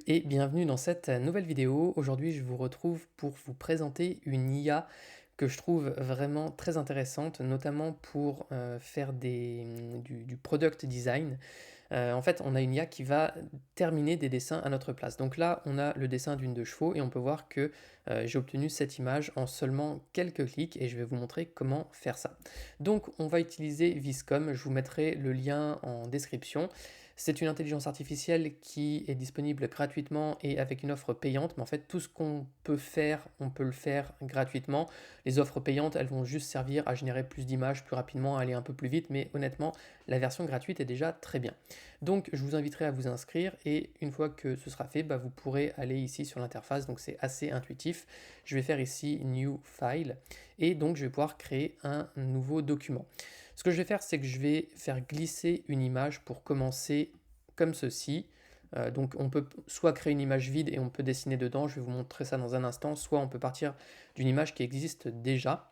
Et bienvenue dans cette nouvelle vidéo. Aujourd'hui, je vous retrouve pour vous présenter une IA que je trouve vraiment très intéressante, notamment pour faire du product design. En fait, on a une IA qui va terminer des dessins à notre place. Donc là, on a le dessin d'une de chevaux et on peut voir que j'ai obtenu cette image en seulement quelques clics et je vais vous montrer comment faire ça. Donc, on va utiliser Viscom. Je vous mettrai le lien en description. C'est une intelligence artificielle qui est disponible gratuitement et avec une offre payante, mais en fait tout ce qu'on peut faire, on peut le faire gratuitement. Les offres payantes, elles vont juste servir à générer plus d'images plus rapidement, à aller un peu plus vite, mais honnêtement, la version gratuite est déjà très bien. Donc je vous inviterai à vous inscrire et une fois que ce sera fait, vous pourrez aller ici sur l'interface, donc c'est assez intuitif. Je vais faire ici New File et donc je vais pouvoir créer un nouveau document. Ce que je vais faire, c'est que je vais faire glisser une image pour commencer comme ceci. Donc on peut soit créer une image vide et on peut dessiner dedans, je vais vous montrer ça dans un instant, soit on peut partir d'une image qui existe déjà.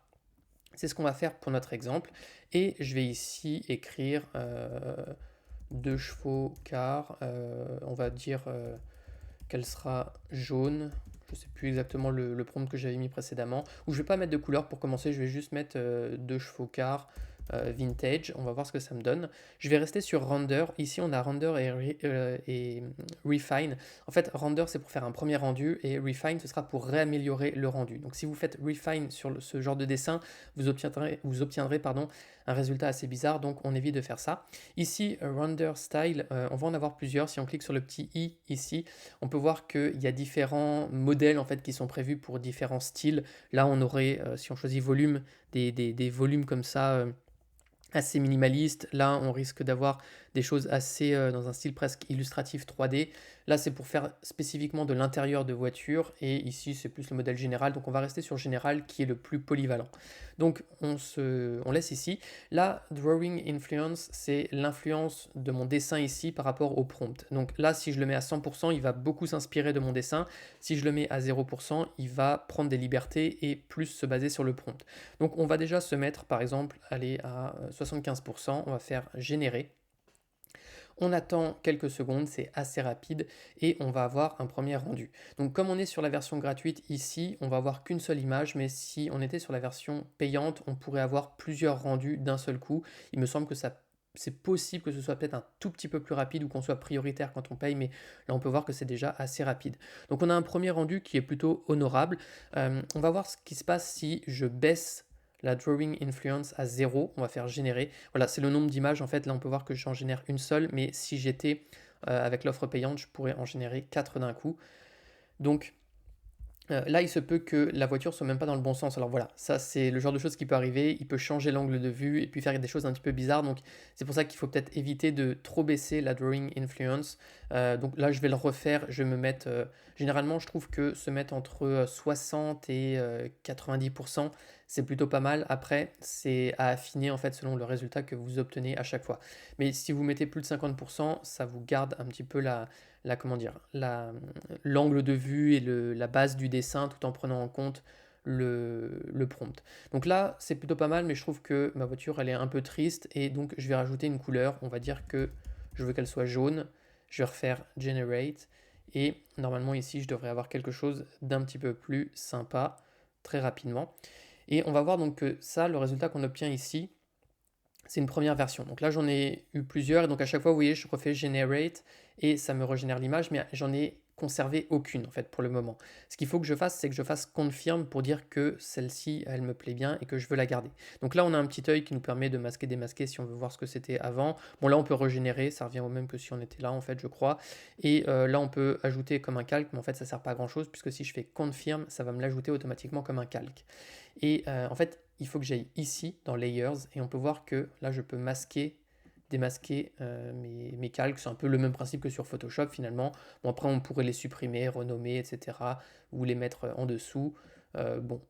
C'est ce qu'on va faire pour notre exemple. Et je vais ici écrire 2 chevaux car, on va dire qu'elle sera jaune. Je ne sais plus exactement le prompt que j'avais mis précédemment. Ou je ne vais pas mettre de couleur pour commencer, je vais juste mettre 2 chevaux car vintage. On va voir ce que ça me donne. Je vais rester sur render. Ici, on a render et refine. En fait, render, c'est pour faire un premier rendu et refine, ce sera pour réaméliorer le rendu. Donc, si vous faites refine sur ce genre de dessin, vous obtiendrez un résultat assez bizarre. Donc, on évite de faire ça. Ici, render style, on va en avoir plusieurs. Si on clique sur le petit i ici, on peut voir qu'il y a différents modèles en fait qui sont prévus pour différents styles. Là, on aurait, si on choisit volume, des volumes comme ça assez minimaliste. Là, on risque d'avoir des choses assez dans un style presque illustratif 3D. Là, c'est pour faire spécifiquement de l'intérieur de voiture. Et ici, c'est plus le modèle général. Donc, on va rester sur général qui est le plus polyvalent. Donc, on laisse ici. Là, Drawing Influence, c'est l'influence de mon dessin ici par rapport au prompt. Donc là, si je le mets à 100%, il va beaucoup s'inspirer de mon dessin. Si je le mets à 0%, il va prendre des libertés et plus se baser sur le prompt. Donc on va déjà se mettre, par exemple, aller à 75%, on va faire générer. On attend quelques secondes, c'est assez rapide et on va avoir un premier rendu. Donc comme on est sur la version gratuite ici, on va avoir qu'une seule image, mais si on était sur la version payante, on pourrait avoir plusieurs rendus d'un seul coup. Il me semble que c'est possible que ce soit peut-être un tout petit peu plus rapide ou qu'on soit prioritaire quand on paye, mais là on peut voir que c'est déjà assez rapide. Donc on a un premier rendu qui est plutôt honorable. On va voir ce qui se passe si je baisse la drawing influence à 0, on va faire générer. Voilà, c'est le nombre d'images. En fait, là, on peut voir que j'en génère une seule, mais si j'étais avec l'offre payante, je pourrais en générer 4 d'un coup. Donc, là, il se peut que la voiture soit même pas dans le bon sens. Alors voilà, ça c'est le genre de choses qui peut arriver. Il peut changer l'angle de vue et puis faire des choses un petit peu bizarres. Donc c'est pour ça qu'il faut peut-être éviter de trop baisser la drawing influence. Donc là, je vais le refaire. Je vais me mettre. Généralement, je trouve que se mettre entre 60 et 90%, c'est plutôt pas mal. Après, c'est à affiner en fait selon le résultat que vous obtenez à chaque fois. Mais si vous mettez plus de 50%, ça vous garde un petit peu comment dire, l'angle de vue et la base du dessin tout en prenant en compte le prompt. Donc là, c'est plutôt pas mal, mais je trouve que ma voiture, elle est un peu triste et donc je vais rajouter une couleur. On va dire que je veux qu'elle soit jaune. Je vais refaire Generate et normalement ici, je devrais avoir quelque chose d'un petit peu plus sympa très rapidement. Et on va voir donc que ça, le résultat qu'on obtient ici, c'est une première version. Donc là, j'en ai eu plusieurs. Et donc à chaque fois, vous voyez, je refais Generate et ça me régénère l'image, mais j'en ai conservé aucune en fait pour le moment. Ce qu'il faut que je fasse, c'est que je fasse confirm pour dire que celle-ci, elle me plaît bien et que je veux la garder. Donc là, on a un petit œil qui nous permet de masquer, démasquer si on veut voir ce que c'était avant. Bon, là, on peut régénérer, ça revient au même que si on était là en fait, je crois. Et là, on peut ajouter comme un calque, mais en fait, ça sert pas à grand chose puisque si je fais confirm, ça va me l'ajouter automatiquement comme un calque. Et en fait, il faut que j'aille ici dans Layers et on peut voir que là, je peux masquer, démasquer mes calques. C'est un peu le même principe que sur Photoshop finalement. Bon, après, on pourrait les supprimer, renommer, etc. ou les mettre en dessous. Bon,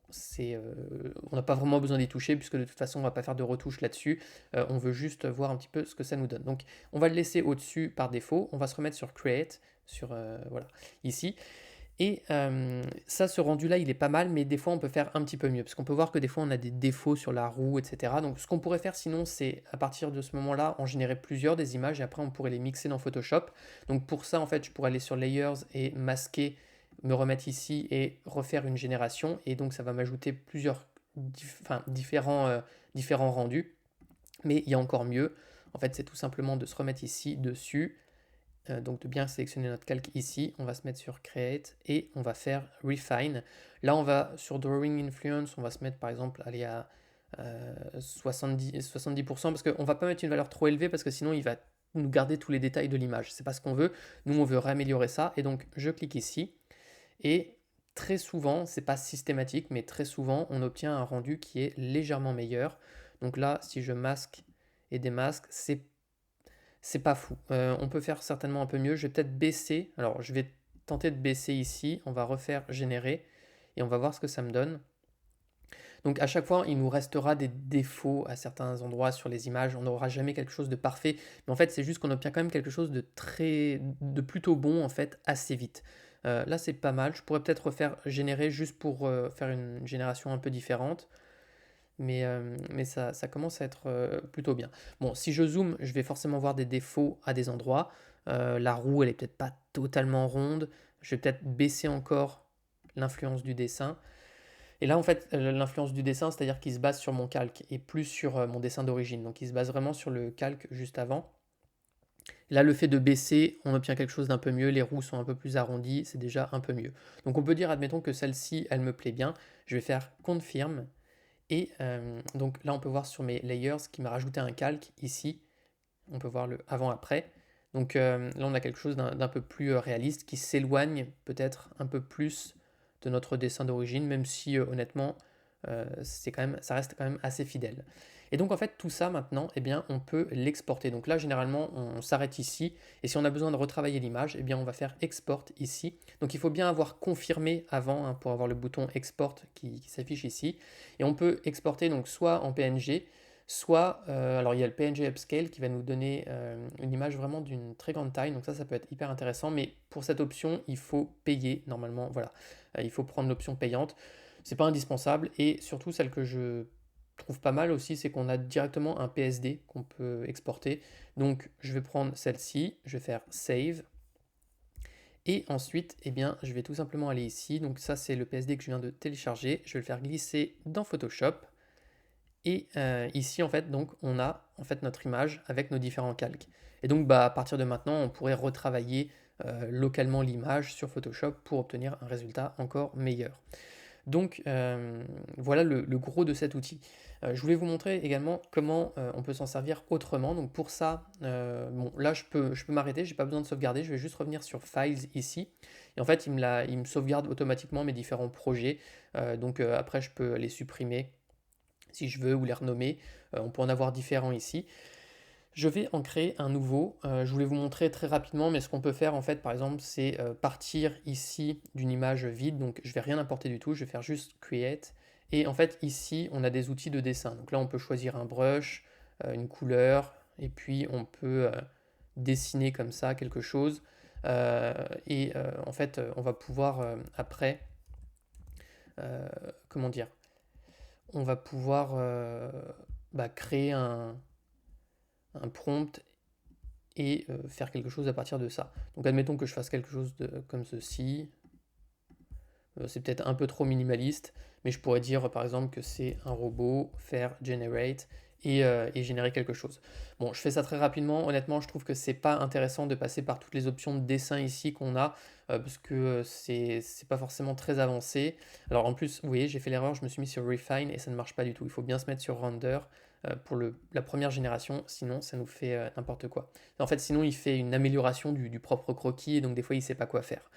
on n'a pas vraiment besoin d'y toucher puisque de toute façon, on ne va pas faire de retouches là-dessus. On veut juste voir un petit peu ce que ça nous donne. Donc, on va le laisser au-dessus par défaut. On va se remettre sur Create, sur voilà, ici. Et ça, ce rendu-là, il est pas mal, mais des fois, on peut faire un petit peu mieux, parce qu'on peut voir que des fois, on a des défauts sur la roue, etc. Donc, ce qu'on pourrait faire sinon, c'est à partir de ce moment-là, en générer plusieurs des images, et après, on pourrait les mixer dans Photoshop. Donc, pour ça, en fait, je pourrais aller sur Layers et masquer, me remettre ici et refaire une génération. Et donc, ça va m'ajouter plusieurs différents rendus. Mais il y a encore mieux. En fait, c'est tout simplement de se remettre ici, dessus, donc de bien sélectionner notre calque ici, on va se mettre sur Create et on va faire Refine. Là on va sur Drawing Influence, on va se mettre par exemple aller à 70% parce qu'on ne va pas mettre une valeur trop élevée parce que sinon il va nous garder tous les détails de l'image. C'est pas ce qu'on veut. Nous on veut réaméliorer ça et donc je clique ici et très souvent, c'est pas systématique, mais très souvent on obtient un rendu qui est légèrement meilleur. Donc là si je masque et démasque, c'est pas fou. On peut faire certainement un peu mieux. Je vais peut-être baisser. Alors, je vais tenter de baisser ici. On va refaire générer et on va voir ce que ça me donne. Donc, à chaque fois, il nous restera des défauts à certains endroits sur les images. On n'aura jamais quelque chose de parfait. Mais en fait, c'est juste qu'on obtient quand même quelque chose de plutôt bon, en fait, assez vite. Là, c'est pas mal. Je pourrais peut-être refaire générer juste pour faire une génération un peu différente. Mais ça commence à être plutôt bien. Bon, si je zoome, je vais forcément voir des défauts à des endroits. La roue, elle est peut-être pas totalement ronde. Je vais peut-être baisser encore l'influence du dessin. Et là, en fait, l'influence du dessin, c'est-à-dire qu'il se base sur mon calque et plus sur mon dessin d'origine. Donc, il se base vraiment sur le calque juste avant. Là, le fait de baisser, on obtient quelque chose d'un peu mieux. Les roues sont un peu plus arrondies, c'est déjà un peu mieux. Donc, on peut dire, admettons que celle-ci, elle me plaît bien. Je vais faire confirme. Et donc là, on peut voir sur mes layers qui m'a rajouté un calque ici. On peut voir le avant-après. Donc là, on a quelque chose d'un peu plus réaliste qui s'éloigne peut-être un peu plus de notre dessin d'origine, même si honnêtement, ça reste quand même assez fidèle. Et donc en fait, tout ça maintenant, eh bien, on peut l'exporter. Donc là, généralement, on s'arrête ici. Et si on a besoin de retravailler l'image, eh bien, on va faire export ici. Donc il faut bien avoir confirmé avant hein, pour avoir le bouton export qui s'affiche ici. Et on peut exporter donc soit en PNG, soit, alors il y a le PNG Upscale qui va nous donner une image vraiment d'une très grande taille. Donc ça peut être hyper intéressant. Mais pour cette option, il faut payer normalement. Voilà, il faut prendre l'option payante. C'est pas indispensable. Et surtout, celle que je trouve pas mal aussi, c'est qu'on a directement un PSD qu'on peut exporter. Donc je vais prendre celle-ci, je vais faire Save. Et ensuite, eh bien, je vais tout simplement aller ici. Donc ça, c'est le PSD que je viens de télécharger. Je vais le faire glisser dans Photoshop. Et ici, en fait, donc, on a en fait notre image avec nos différents calques. Et donc, bah, à partir de maintenant, on pourrait retravailler localement l'image sur Photoshop pour obtenir un résultat encore meilleur. Donc voilà le gros de cet outil. Je voulais vous montrer également comment on peut s'en servir autrement. Donc pour ça, bon, là je peux m'arrêter, j'ai pas besoin de sauvegarder, je vais juste revenir sur Files ici. Et en fait, il me sauvegarde automatiquement mes différents projets. Donc après, je peux les supprimer si je veux ou les renommer. On peut en avoir différents ici. Je vais en créer un nouveau. Je voulais vous montrer très rapidement, mais ce qu'on peut faire en fait, par exemple, c'est partir ici d'une image vide. Donc je vais rien importer du tout, je vais faire juste Create. Et en fait, ici, on a des outils de dessin. Donc là, on peut choisir un brush, une couleur, et puis on peut dessiner comme ça quelque chose. En fait, on va pouvoir après, comment dire, on va pouvoir créer un prompt et faire quelque chose à partir de ça. Donc admettons que je fasse quelque chose comme ceci. C'est peut-être un peu trop minimaliste, mais je pourrais dire par exemple que c'est un robot, faire generate et générer quelque chose. Bon, je fais ça très rapidement. Honnêtement, je trouve que c'est pas intéressant de passer par toutes les options de dessin ici qu'on a, parce que c'est pas forcément très avancé. Alors en plus, vous voyez, j'ai fait l'erreur, je me suis mis sur Refine et ça ne marche pas du tout. Il faut bien se mettre sur Render pour la première génération, sinon ça nous fait n'importe quoi. En fait, sinon il fait une amélioration du propre croquis et donc des fois il sait pas quoi faire.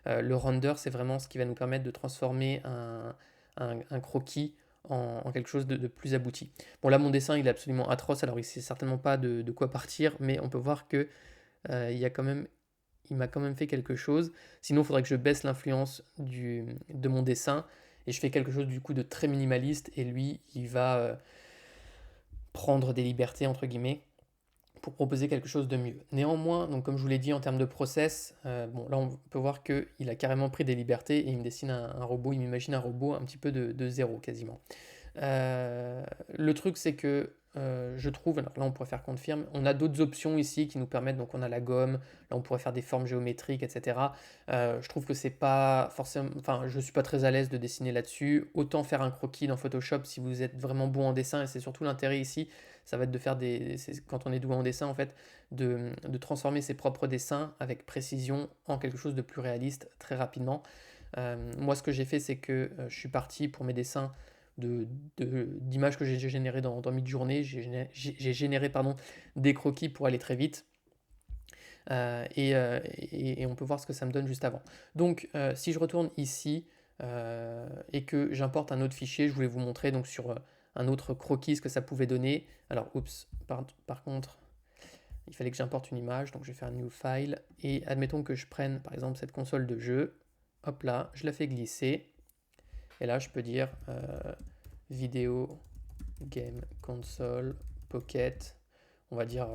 Le render, c'est vraiment ce qui va nous permettre de transformer un croquis en quelque chose de plus abouti. Bon, là, mon dessin, il est absolument atroce, alors il ne sait certainement pas de quoi partir, mais on peut voir que il m'a quand même fait quelque chose. Sinon, il faudrait que je baisse l'influence de mon dessin, et je fais quelque chose du coup de très minimaliste, et lui, il va prendre des libertés, entre guillemets, pour proposer quelque chose de mieux. Néanmoins, donc comme je vous l'ai dit en termes de process, bon là on peut voir qu'il a carrément pris des libertés et il me dessine un robot, il m'imagine un robot un petit peu de zéro quasiment. Le truc c'est que je trouve, alors là on pourrait faire confirme, on a d'autres options ici qui nous permettent, donc on a la gomme, là on pourrait faire des formes géométriques, etc. Je trouve que c'est pas forcément, enfin je suis pas très à l'aise de dessiner là-dessus, autant faire un croquis dans Photoshop si vous êtes vraiment bon en dessin, et c'est surtout l'intérêt ici, ça va être de faire quand on est doué en dessin en fait, de transformer ses propres dessins avec précision en quelque chose de plus réaliste très rapidement. Moi ce que j'ai fait c'est que je suis parti pour mes dessins d'images que j'ai générées dans Midjourney. J'ai généré pardon, des croquis pour aller très vite. Et on peut voir ce que ça me donne juste avant. Donc si je retourne ici et que j'importe un autre fichier, je voulais vous montrer donc sur un autre croquis ce que ça pouvait donner. Alors oups, par contre, il fallait que j'importe une image, donc je vais faire un new file, et admettons que je prenne par exemple cette console de jeu, hop là, je la fais glisser, et là je peux dire vidéo game console pocket, on va dire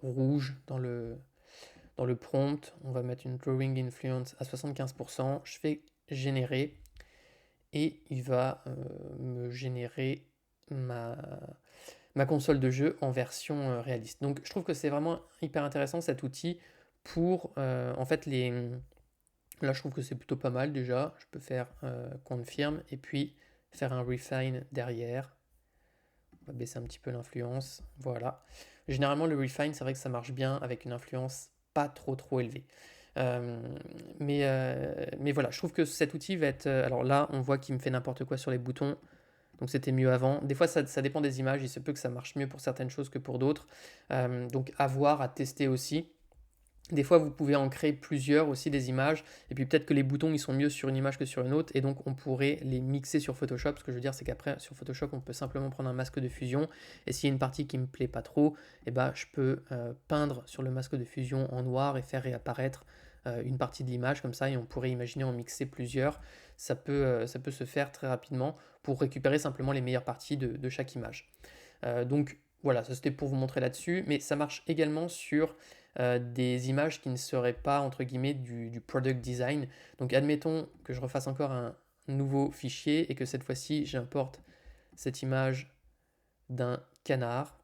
rouge dans le prompt, on va mettre une drawing influence à 75%, je fais générer, et il va me générer ma console de jeu en version réaliste. Donc je trouve que c'est vraiment hyper intéressant cet outil pour en fait là je trouve que c'est plutôt pas mal déjà. Je peux faire confirm et puis faire un refine derrière. On va baisser un petit peu l'influence, voilà. Généralement le refine c'est vrai que ça marche bien avec une influence pas trop élevée. Mais voilà, je trouve que cet outil va être... alors là, on voit qu'il me fait n'importe quoi sur les boutons. Donc c'était mieux avant. Des fois, ça dépend des images. Il se peut que ça marche mieux pour certaines choses que pour d'autres. Donc à voir, à tester aussi. Des fois, vous pouvez en créer plusieurs aussi des images. Et puis peut-être que les boutons, ils sont mieux sur une image que sur une autre. Et donc on pourrait les mixer sur Photoshop. Ce que je veux dire, c'est qu'après, sur Photoshop, on peut simplement prendre un masque de fusion. Et s'il y a une partie qui ne me plaît pas trop, eh ben, je peux peindre sur le masque de fusion en noir et faire réapparaître une partie de l'image comme ça. Et on pourrait imaginer en mixer plusieurs. Ça peut se faire très rapidement pour récupérer simplement les meilleures parties de chaque image. Donc voilà, ça c'était pour vous montrer là-dessus. Mais ça marche également sur des images qui ne seraient pas, entre guillemets, du product design. Donc admettons que je refasse encore un nouveau fichier et que cette fois-ci, j'importe cette image d'un canard.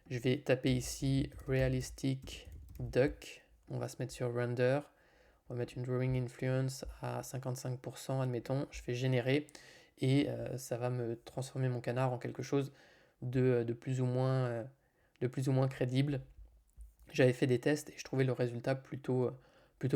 Je vais taper ici Realistic Duck. On va se mettre sur Render. On va mettre une Drawing Influence à 55%, admettons. Je fais générer et ça va me transformer mon canard en quelque chose de plus ou moins crédible. J'avais fait des tests et je trouvais le résultat plutôt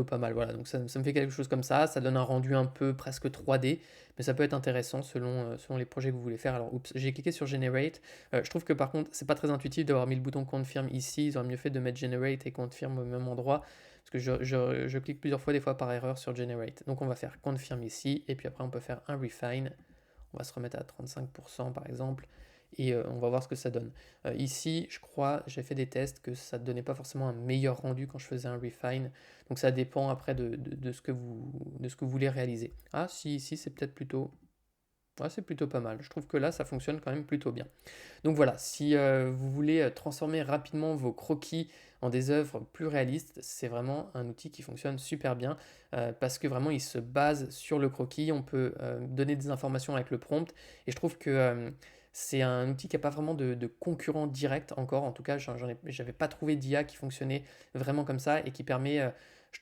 pas mal. Voilà, donc ça me fait quelque chose comme ça donne un rendu un peu presque 3D, mais ça peut être intéressant selon les projets que vous voulez faire. Alors, oups, j'ai cliqué sur Generate. Je trouve que par contre, c'est pas très intuitif d'avoir mis le bouton Confirm ici. Ils auraient mieux fait de mettre Generate et Confirm au même endroit, parce que je clique plusieurs fois, des fois par erreur, sur Generate. Donc on va faire Confirm ici, et puis après on peut faire un Refine. On va se remettre à 35% par exemple, et on va voir ce que ça donne. Ici, je crois, j'ai fait des tests que ça ne donnait pas forcément un meilleur rendu quand je faisais un refine, donc ça dépend après de ce que vous voulez réaliser. Ah si, ici c'est peut-être plutôt... Ouais, c'est plutôt pas mal. Je trouve que là, ça fonctionne quand même plutôt bien. Donc voilà, si vous voulez transformer rapidement vos croquis en des œuvres plus réalistes, c'est vraiment un outil qui fonctionne super bien parce que vraiment, il se base sur le croquis. On peut donner des informations avec le prompt et je trouve que c'est un outil qui n'a pas vraiment de concurrent direct encore. En tout cas, j'avais pas trouvé d'IA qui fonctionnait vraiment comme ça et qui permet...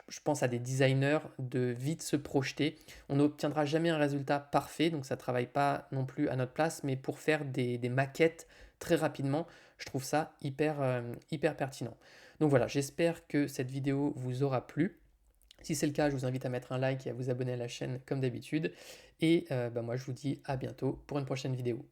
je pense à des designers de vite se projeter. On n'obtiendra jamais un résultat parfait, donc ça ne travaille pas non plus à notre place, mais pour faire des maquettes très rapidement, je trouve ça hyper pertinent. Donc voilà, j'espère que cette vidéo vous aura plu. Si c'est le cas, je vous invite à mettre un like et à vous abonner à la chaîne comme d'habitude. Et moi, je vous dis à bientôt pour une prochaine vidéo.